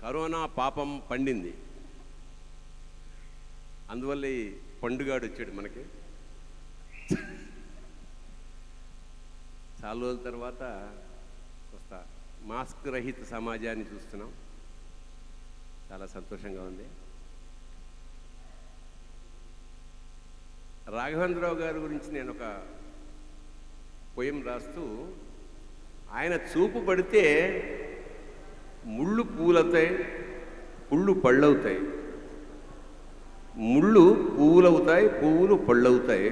Corona పాపం పండింది. అందువల్ల ఈ పండుగాడు వచ్చాడు మనకి. చాలా రోజుల తర్వాత కొత్త మాస్క్ రహిత సమాజాన్ని చూస్తున్నాం. చాలా సంతోషంగా ఉంది. రాఘవేంద్రరావు గారి గురించి నేను ఒక పోయం రాస్తూ, ఆయన చూపు పడితే ముళ్ళు పూలవుతాయి, పుళ్ళు పళ్ళవుతాయి, ముళ్ళు పువ్వులవుతాయి, పువ్వులు పళ్ళవుతాయి,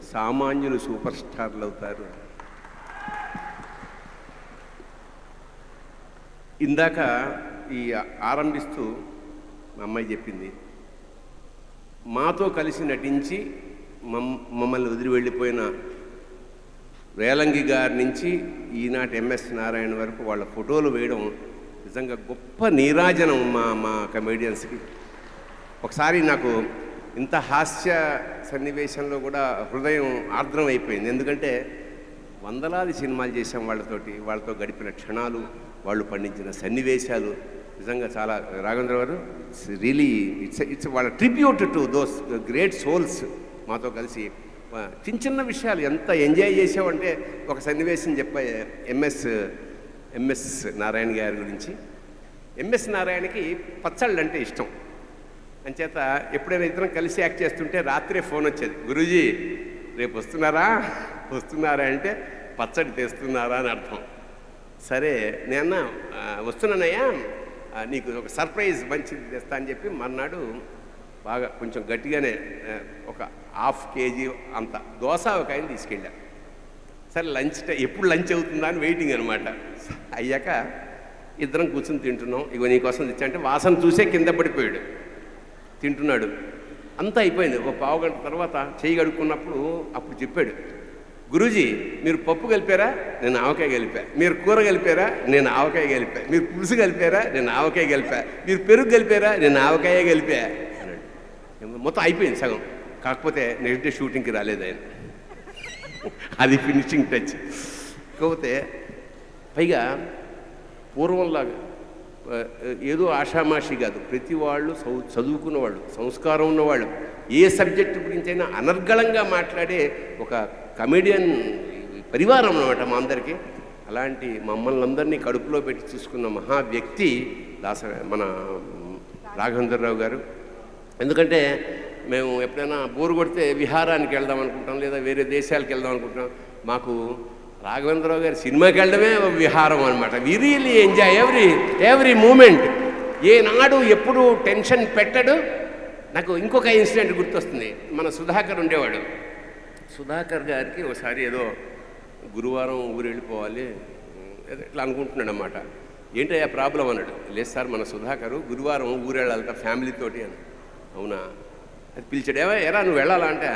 సామాన్యులు సూపర్ స్టార్లు అవుతారు. ఇందాక ఈ ఆరంభిస్తూ మా అమ్మాయి చెప్పింది, మాతో కలిసి నటించి మమ్మల్ని వదిలి వెళ్ళిపోయిన రేలంగి గారి నుంచి ఈనాటి ఎంఎస్ నారాయణ వరకు వాళ్ళ ఫోటోలు వేయడం నిజంగా గొప్ప నీరాజనం మా కమెడియన్స్కి. ఒకసారి నాకు ఇంత హాస్య సన్నివేశంలో కూడా హృదయం ఆర్ద్రం అయిపోయింది. ఎందుకంటే వందలాది సినిమాలు చేసాం వాళ్ళతో గడిపిన క్షణాలు, వాళ్ళు పండించిన సన్నివేశాలు నిజంగా చాలా. రాఘవేంద్ర గారు రియలీ ఇట్స్ వాళ్ళ tribute to those great souls. మాతో కలిసి చిన్న చిన్న విషయాలు ఎంత ఎంజాయ్ చేసామంటే, ఒక సన్నివేశం చెప్పా ఎంఎస్ నారాయణ గారి గురించి. ఎంఎస్ నారాయణకి పచ్చళ్ళు అంటే ఇష్టం. అంచేత ఎప్పుడైనా ఇద్దరం కలిసి యాక్ట్ చేస్తుంటే రాత్రే ఫోన్ వచ్చేది, గురూజీ రేపు వస్తున్నారా అంటే పచ్చడి తెస్తున్నారా అని అర్థం. సరే నేను వస్తున్నానయ్యా, నీకు ఒక సర్ప్రైజ్ మంచిది తెస్తా అని చెప్పి మర్నాడు బాగా కొంచెం గట్టిగానే ఒక 1/2 kg అంత దోశ ఒక ఆయన తీసుకెళ్ళా. సరే ఎప్పుడు లంచ్ అవుతుందా అని వెయిటింగ్ అనమాట. అయ్యాక ఇద్దరం కూర్చొని తింటున్నాం. ఇగో నీకోసం తెచ్చా అంటే వాసన చూసే కింద పడిపోయాడు. తింటున్నాడు, అంతా అయిపోయింది. ఒక 1/2 గంట తర్వాత చేయి కడుక్కున్నప్పుడు అప్పుడు చెప్పాడు, గురూజీ మీరు పప్పు కలిపారా, నేను ఆవకాయ కలిపా. మీరు కూర కలిపారా, నేను ఆవకాయ కలిపా. మీరు పులుసు కలిపారా, నేను ఆవకాయ కలిపా. మీరు పెరుగు కలిపారా, నేను ఆవకాయ కలిపా అన్నాడు. మొత్తం అయిపోయింది సగం. కాకపోతే నెక్స్ట్ డే షూటింగ్కి రాలేదు ఆయన. అది ఫినిషింగ్ టచ్. కాకపోతే పైగా పూర్వంలాగా ఏదో ఆషామాషి కాదు, ప్రతి వాళ్ళు చదువుకున్న వాళ్ళు, సంస్కారం ఉన్నవాళ్ళు, ఏ సబ్జెక్టు గురించైనా అనర్గళంగా మాట్లాడే ఒక కమెడియన్ పరివారం అన్నమాట మా అందరికీ. అలాంటి మమ్మల్ని అందరినీ కడుపులో పెట్టి చూసుకున్న మహా వ్యక్తి మన రాఘవేంద్రరావు గారు. ఎందుకంటే మేము ఎప్పుడైనా బోరు కొడితే విహారానికి వెళ్దాం అనుకుంటాం, లేదా వేరే దేశాలకు వెళ్దాం అనుకుంటాం. మాకు రాఘవేంద్రరావు గారి సినిమాకి వెళ్ళడమే విహారం అనమాట. We really enjoy every moment. ఏనాడు ఎప్పుడు టెన్షన్ పెట్టడు. నాకు ఇంకొక ఇన్సిడెంట్ గుర్తొస్తుంది. మన సుధాకర్ ఉండేవాడు. సుధాకర్ గారికి ఒకసారి ఏదో గురువారం ఊరు వెళ్ళిపోవాలి ఇట్లా అనుకుంటున్నాడు అన్నమాట. ఏంటయ్యా ప్రాబ్లం అన్నాడు. లేదు సార్, మన సుధాకరు గురువారం ఊరు వెళ్ళాలట ఫ్యామిలీతోటి అని. అవునా, అది పిలిచాడు. ఎరా నువ్వు వెళ్ళాలా అంటే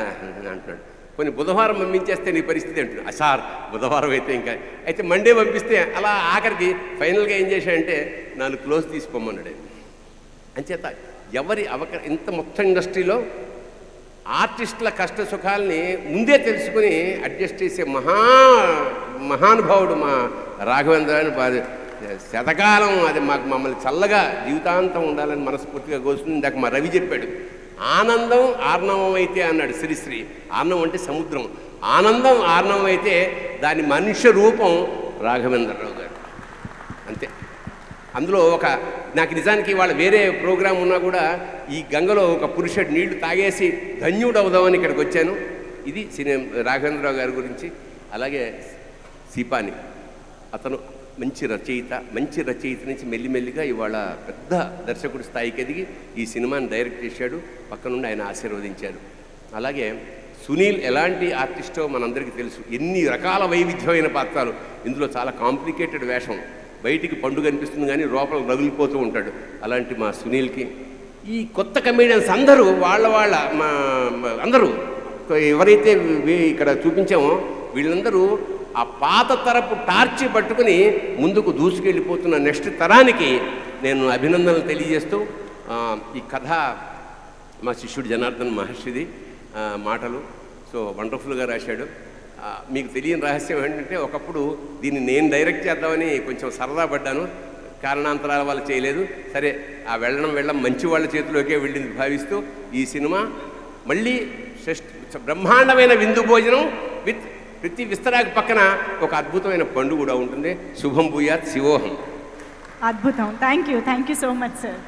అంటున్నాడు. కొన్ని బుధవారం పంపించేస్తే నీ పరిస్థితి అంటున్నాడు. సార్ బుధవారం అయితే మండే పంపిస్తే అలా ఆఖరికి ఫైనల్గా ఏం చేశాడంటే 4 క్లోజ్ తీసిపోమన్నాడు. అంచేత ఇంత మొత్తం ఇండస్ట్రీలో ఆర్టిస్టుల కష్ట సుఖాలని ముందే తెలుసుకుని అడ్జస్ట్ చేసే మహానుభావుడు మా రాఘవేంద్ర. శతకాలం అది మమ్మల్ని చల్లగా జీవితాంతం ఉండాలని మనస్ఫూర్తిగా కోరుతుంది. ఇందాక మా రవి చెప్పాడు, ఆనందం ఆర్ణవం అయితే అన్నాడు శ్రీశ్రీ. ఆర్ణవం అంటే సముద్రం, ఆనందం ఆర్ణవం అయితే దాని మనుష్య రూపం రాఘవేంద్రరావు గారు. అంతే. అందులో నాకు నిజానికి వాళ్ళ వేరే ప్రోగ్రాం ఉన్నా కూడా ఈ గంగలో ఒక పురుషుడు నీళ్లు తాగేసి ధన్యుడు అవుదామని ఇక్కడికి వచ్చాను. ఇది రాఘవేంద్రరావు గారి గురించి. అలాగే సీపాని, అతను మంచి రచయిత నుంచి మెల్లిమెల్లిగా ఇవాళ పెద్ద దర్శకుడి స్థాయికి ఎదిగి ఈ సినిమాని డైరెక్ట్ చేశాడు. పక్క నుండి ఆయన ఆశీర్వదించాడు. అలాగే సునీల్ ఎలాంటి ఆర్టిస్టో మనందరికీ తెలుసు. ఎన్ని రకాల వైవిధ్యమైన పాత్రలు. ఇందులో చాలా కాంప్లికేటెడ్ వేషం, బయటికి పండుగ అనిపిస్తుంది కానీ లోపల రగిలిపోతూ ఉంటాడు. అలాంటి మా సునీల్కి, ఈ కొత్త కమెడియన్స్ అందరూ అందరూ ఎవరైతే ఇక్కడ చూపించామో వీళ్ళందరూ ఆ పాత తరపు టార్చి పట్టుకుని ముందుకు దూసుకెళ్ళిపోతున్న నెక్స్ట్ తరానికి నేను అభినందనలు తెలియజేస్తూ, ఈ కథ మా శిష్యుడు జనార్దన్ మహర్షిది మాటలు. సో వండర్ఫుల్గా రాశాడు. మీకు తెలియని రహస్యం ఏంటంటే, ఒకప్పుడు దీన్ని నేను డైరెక్ట్ చేద్దామని కొంచెం సరదా పడ్డాను. కారణాంతరాల వల్ల చేయలేదు. సరే, ఆ వెళ్ళడం మంచి వాళ్ళ చేతిలోకే వెళ్ళింది భావిస్తూ ఈ సినిమా మళ్ళీ బ్రహ్మాండమైన విందు భోజనం విత్ ప్రతి విస్తరాకు పక్కన ఒక అద్భుతమైన పండు కూడా ఉంటుంది. శుభం భూయాత్, శివోహం. అద్భుతం. Thank you so much sir.